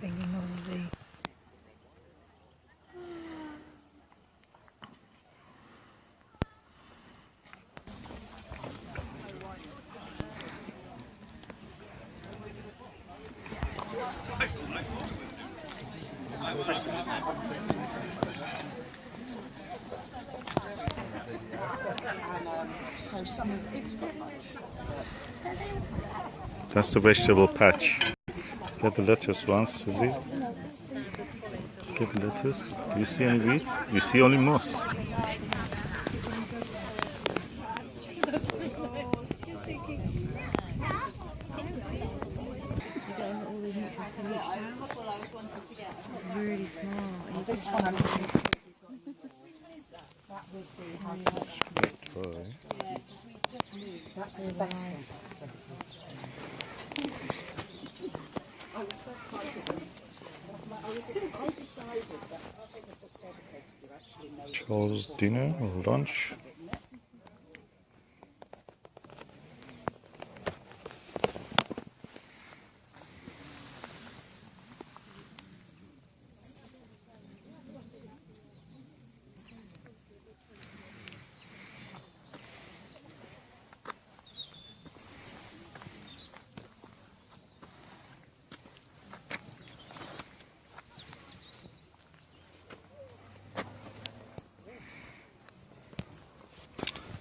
everything in all the... That's the vegetable patch. Get the lettuce once, Susie. Get the lettuce. Do you see any wheat? You see only moss. It's really small. That's the best one. Charles' dinner or lunch.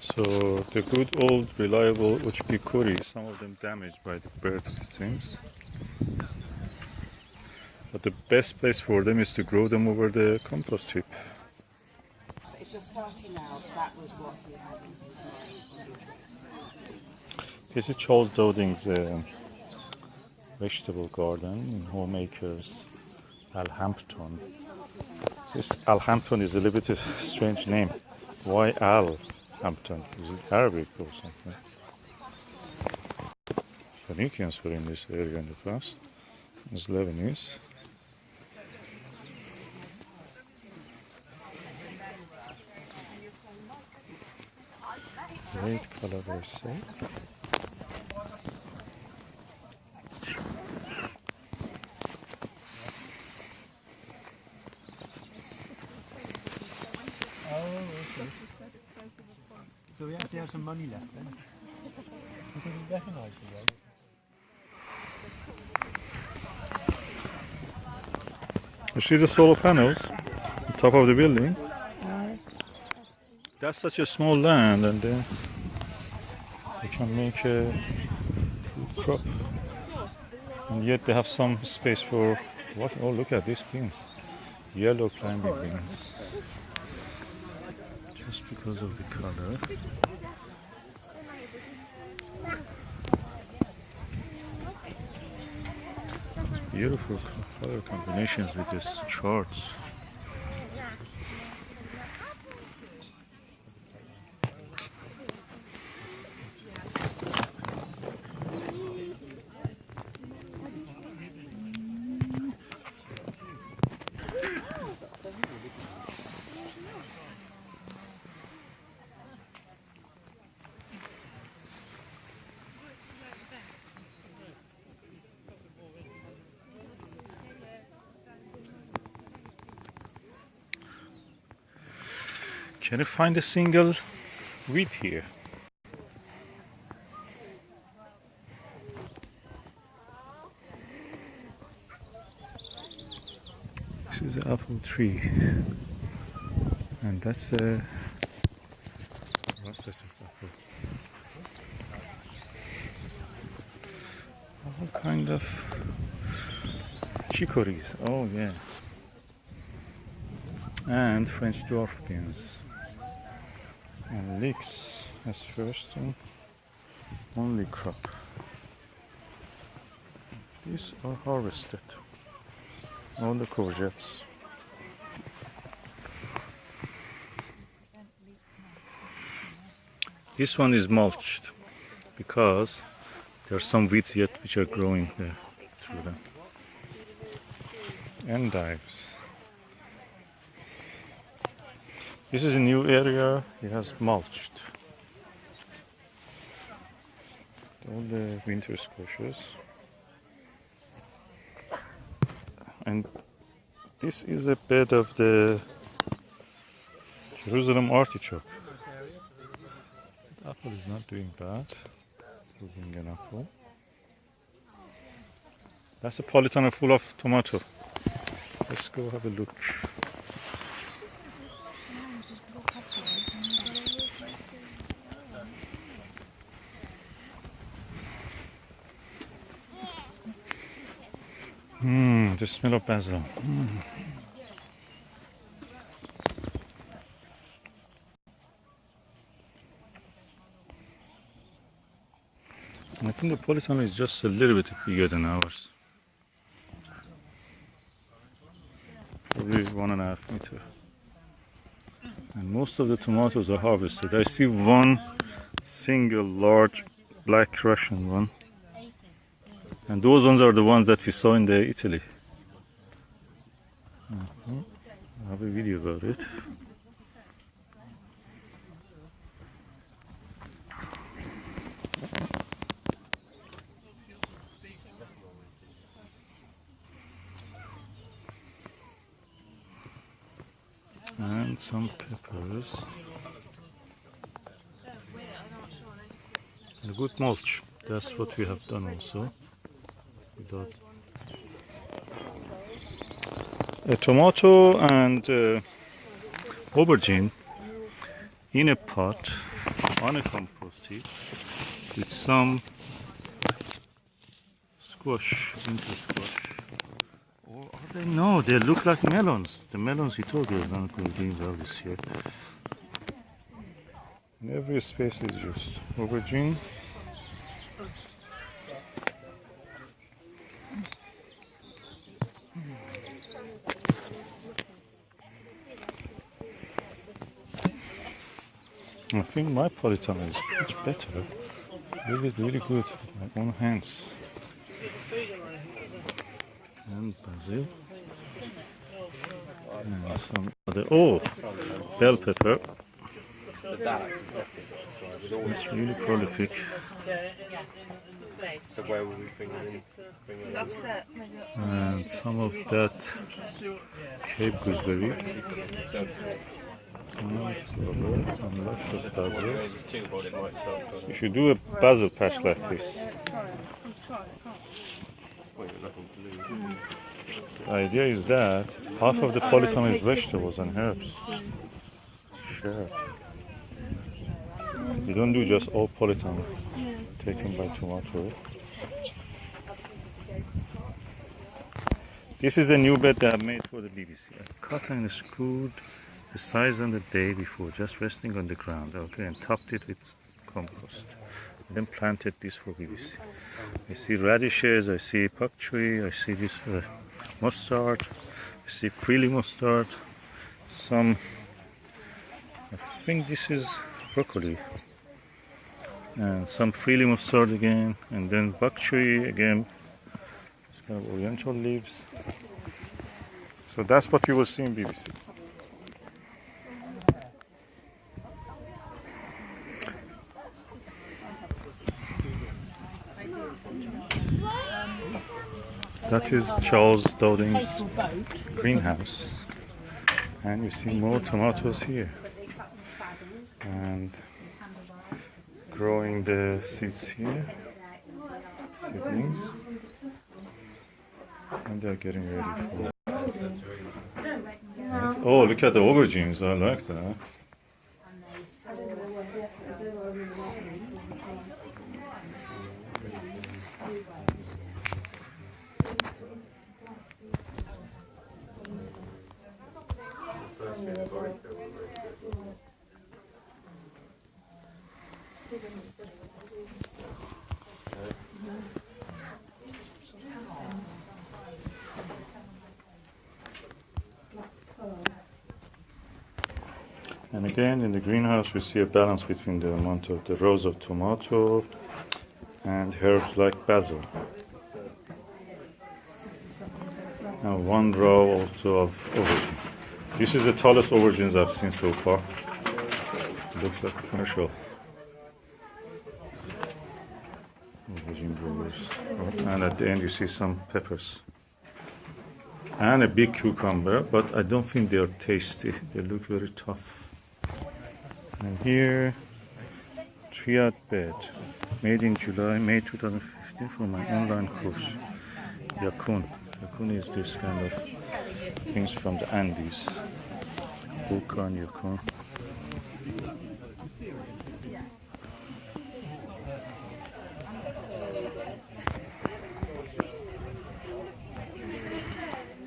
So the good old reliable Uchpi curry, some of them damaged by the birds it seems. But the best place for them is to grow them over the compost heap. If you're starting out, that was what he had in his mind. This is Charles Dowding's vegetable garden in Homeacres, Alhampton. This Alhampton is a little bit of a strange name. Why Alhampton? Is it Arabic or something? Phoenicians were in this area in the past. It's Lebanese. Great calaverse. So we actually have some money left then. You think we recognise the road? You see the solar panels on top of the building? That's such a small land, and you can make a food crop. And yet they have some space for what? Oh, look at these beans. Yellow climbing beans. Just because of the color. Beautiful color combinations with these charts. Can you find a single wheat here? This is an apple tree, and that's a roasted apple. All kind of chicories. Oh yeah, and French dwarf beans. And leeks as first and only crop. These are harvested. All the courgettes. This one is mulched because there are some weeds yet which are growing there through them. Endives. This is a new area, it has mulched. All the winter squashes. And this is a bed of the Jerusalem artichoke. The apple is not doing bad. Looking an apple. That's a polytunnel full of tomato. Let's go have a look. The smell of basil. I think the polytunnel is just a little bit bigger than ours. Probably 1.5 meters. And most of the tomatoes are harvested. I see one single large black Russian one. And those ones are the ones that we saw in the Italy. I have a video about it. And some peppers. And a good mulch. That's what we have done also. Without a tomato and aubergine in a pot on a compost heap with some squash, winter squash. Or are they? No, they look like melons. The melons we told you are not going to be well this year. In every space is just aubergine. I think my polytunnel is much better. Really, really good with my own hands. And basil. And some other. Oh! Bell pepper. It's really prolific. So where will we bring it in? And some of that Cape gooseberry. And lots of basil. You should do a basil patch like this. The idea is that half of the polytunnel is vegetables and herbs. Sure. You don't do just all polytunnel taken by tomato. This is a new bed that I made for the BBC. I cut and screwed the size on the day before, just resting on the ground, okay, and topped it with compost. And then planted this for BBC. I see radishes, I see pak choi, I see this mustard, I see freely mustard, some, I think this is broccoli, and some freely mustard again, and then pak choi again, it's kind of oriental leaves. So that's what you will see in BBC. That is Charles Dowding's greenhouse, and you see more tomatoes here, and growing the seeds here, seedlings, and they're getting ready for. Oh, look at the aubergines! I like that. And again, in the greenhouse, we see a balance between the amount of the rows of tomato and herbs like basil. And one row also of aubergine. This is the tallest aubergines I've seen so far. It looks like a commercial. Aubergine growers. And at the end, you see some peppers. and a big cucumber, but I don't think they are tasty. They look very tough. And here, triad bed, made in July, May 2015 for my online course. Yakun. Yakun is this kind of things from the Andes. Buka and yakun.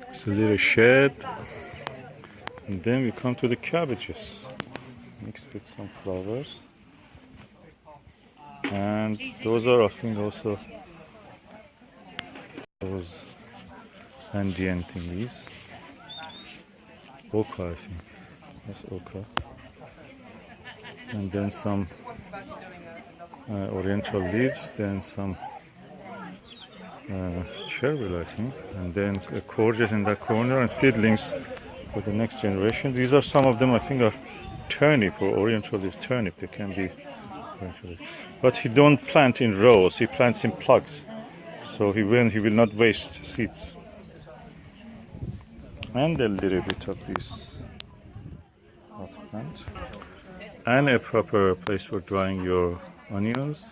It's a little shed, and then we come to the cabbages mixed with some flowers, and those are I think also those Andean thingies. Oka, I think. That's oka. And then some oriental leaves, then some chervil, I think, and then a courgette in that corner, and seedlings for the next generation. These are some of them, I think, are turnip or oriental leaf turnip. They can be oriental leaf. But he don't plant in rows, he plants in plugs. So he will not waste seeds. And a little bit of this hot plant. And a proper place for drying your onions.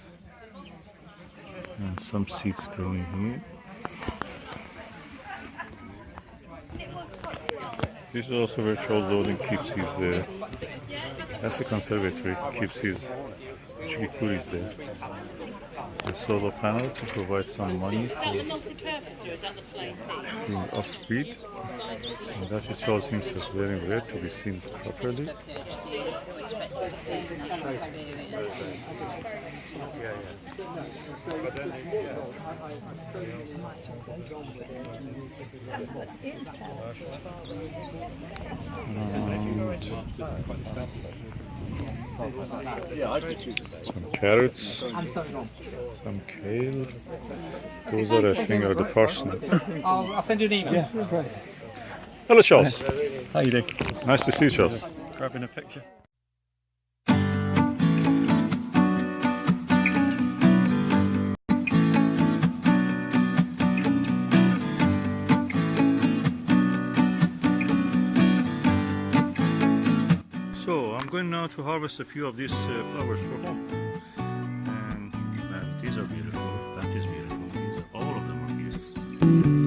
And some seeds growing here. This is also where Charles Dowding keeps his, that's the conservatory, keeps his chikuris there. The solar panel to provide some money for being off-grid. And that is Charles himself wearing red to be seen properly. Some carrots, some kale. Those are, I think, are the parsnip. I'll send you an email. Yeah, great. Hello, Charles. How you doing? Nice to see you, Charles. Grabbing a picture. So I'm going now to harvest a few of these flowers for home. And these are beautiful. That is beautiful. All of them are beautiful.